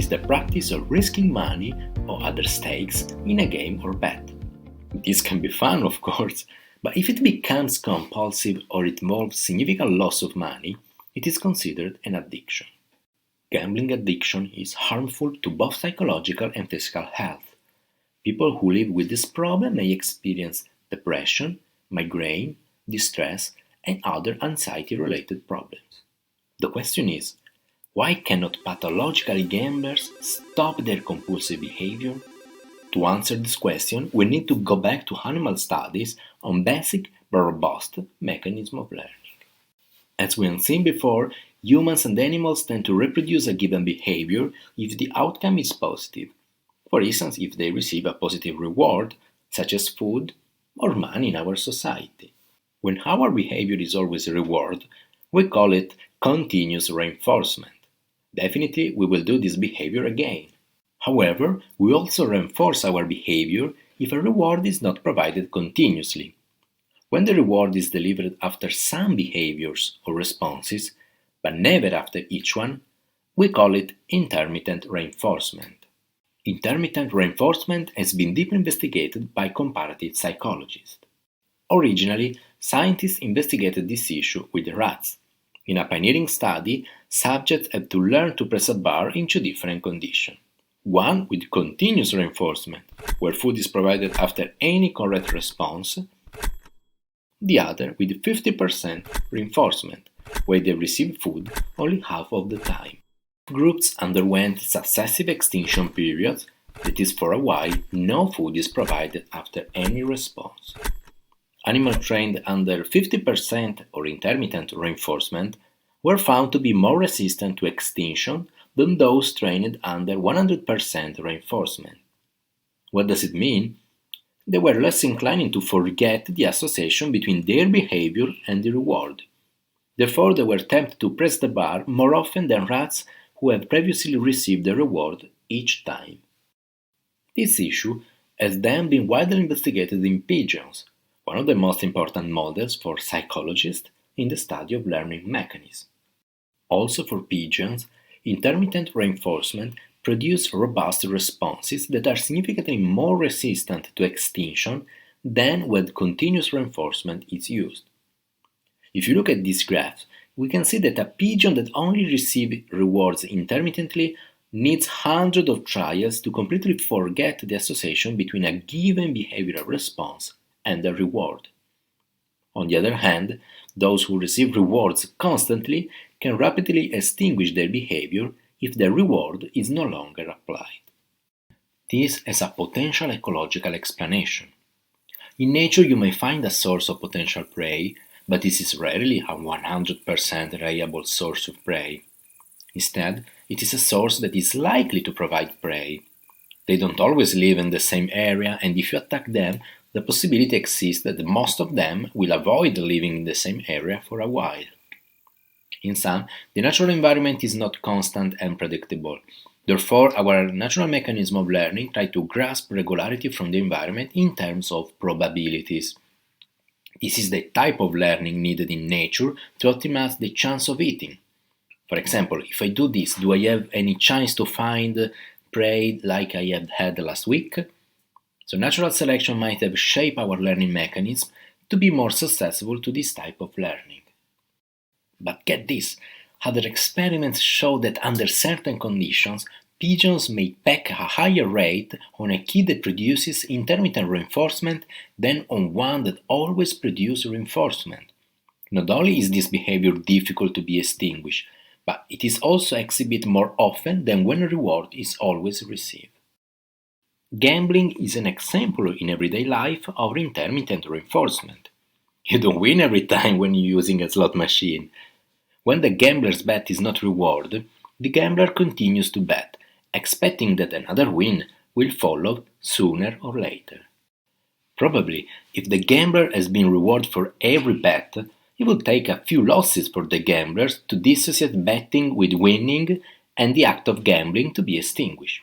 is the practice of risking money or other stakes in a game or bet. This can be fun, of course, but if it becomes compulsive or it involves significant loss of money, it is considered an addiction. Gambling addiction is harmful to both psychological and physical health. People who live with this problem may experience depression, migraine, distress, and other anxiety-related problems. The question is, why cannot pathological gamblers stop their compulsive behavior? To answer this question, we need to go back to animal studies on basic but robust mechanisms of learning. As we have seen before, humans and animals tend to reproduce a given behavior if the outcome is positive. For instance, if they receive a positive reward, such as food or money in our society. When our behavior is always a reward, we call it continuous reinforcement. Definitely, we will do this behavior again. However, we also reinforce our behavior if a reward is not provided continuously. When the reward is delivered after some behaviors or responses, but never after each one, we call it intermittent reinforcement. Intermittent reinforcement has been deeply investigated by comparative psychologists. Originally, scientists investigated this issue with rats. In a pioneering study, subjects had to learn to press a bar in two different conditions. One with continuous reinforcement, where food is provided after any correct response. The other with 50% reinforcement, where they receive food only half of the time. Groups underwent successive extinction periods, that is, for a while, no food is provided after any response. Animals trained under 50% or intermittent reinforcement were found to be more resistant to extinction than those trained under 100% reinforcement. What does it mean? They were less inclined to forget the association between their behavior and the reward. Therefore, they were tempted to press the bar more often than rats who had previously received the reward each time. This issue has then been widely investigated in pigeons, one of the most important models for psychologists in the study of learning mechanisms. Also for pigeons, intermittent reinforcement produces robust responses that are significantly more resistant to extinction than when continuous reinforcement is used. If you look at this graph, we can see that a pigeon that only receives rewards intermittently needs hundreds of trials to completely forget the association between a given behavioral response and a reward. On the other hand, those who receive rewards constantly can rapidly extinguish their behavior if the reward is no longer applied. This has a potential ecological explanation. In nature you may find a source of potential prey, but this is rarely a 100% reliable source of prey. Instead, it is a source that is likely to provide prey. They don't always live in the same area, and if you attack them, the possibility exists that most of them will avoid living in the same area for a while. In sum, the natural environment is not constant and predictable. Therefore, our natural mechanism of learning tries to grasp regularity from the environment in terms of probabilities. This is the type of learning needed in nature to optimize the chance of eating. For example, if I do this, do I have any chance to find prey like I have had last week? So natural selection might have shaped our learning mechanism to be more susceptible to this type of learning. But get this, other experiments show that under certain conditions, pigeons may peck at a higher rate on a key that produces intermittent reinforcement than on one that always produces reinforcement. Not only is this behavior difficult to be extinguished, but it is also exhibited more often than when a reward is always received. Gambling is an example in everyday life of intermittent reinforcement. You don't win every time when you're using a slot machine. When the gambler's bet is not rewarded, the gambler continues to bet, expecting that another win will follow sooner or later. Probably, if the gambler has been rewarded for every bet, it will take a few losses for the gamblers to dissociate betting with winning and the act of gambling to be extinguished.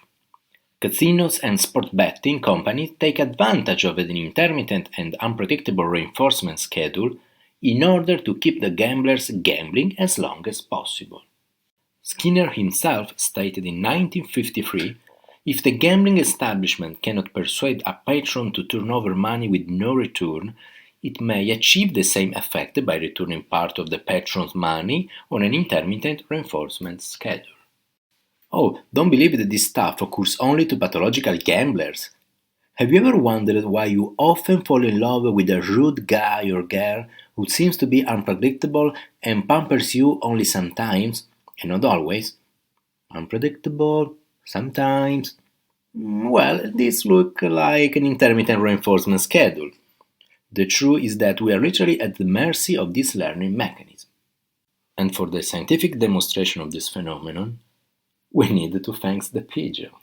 Casinos and sport betting companies take advantage of an intermittent and unpredictable reinforcement schedule in order to keep the gamblers gambling as long as possible. Skinner himself stated in 1953, if the gambling establishment cannot persuade a patron to turn over money with no return, it may achieve the same effect by returning part of the patron's money on an intermittent reinforcement schedule. Oh, don't believe that this stuff occurs only to pathological gamblers. Have you ever wondered why you often fall in love with a rude guy or girl who seems to be unpredictable and pampers you only sometimes, and not always? Unpredictable, sometimes. Well, this looks like an intermittent reinforcement schedule. The truth is that we are literally at the mercy of this learning mechanism. And for the scientific demonstration of this phenomenon, we need to thank the pigeons.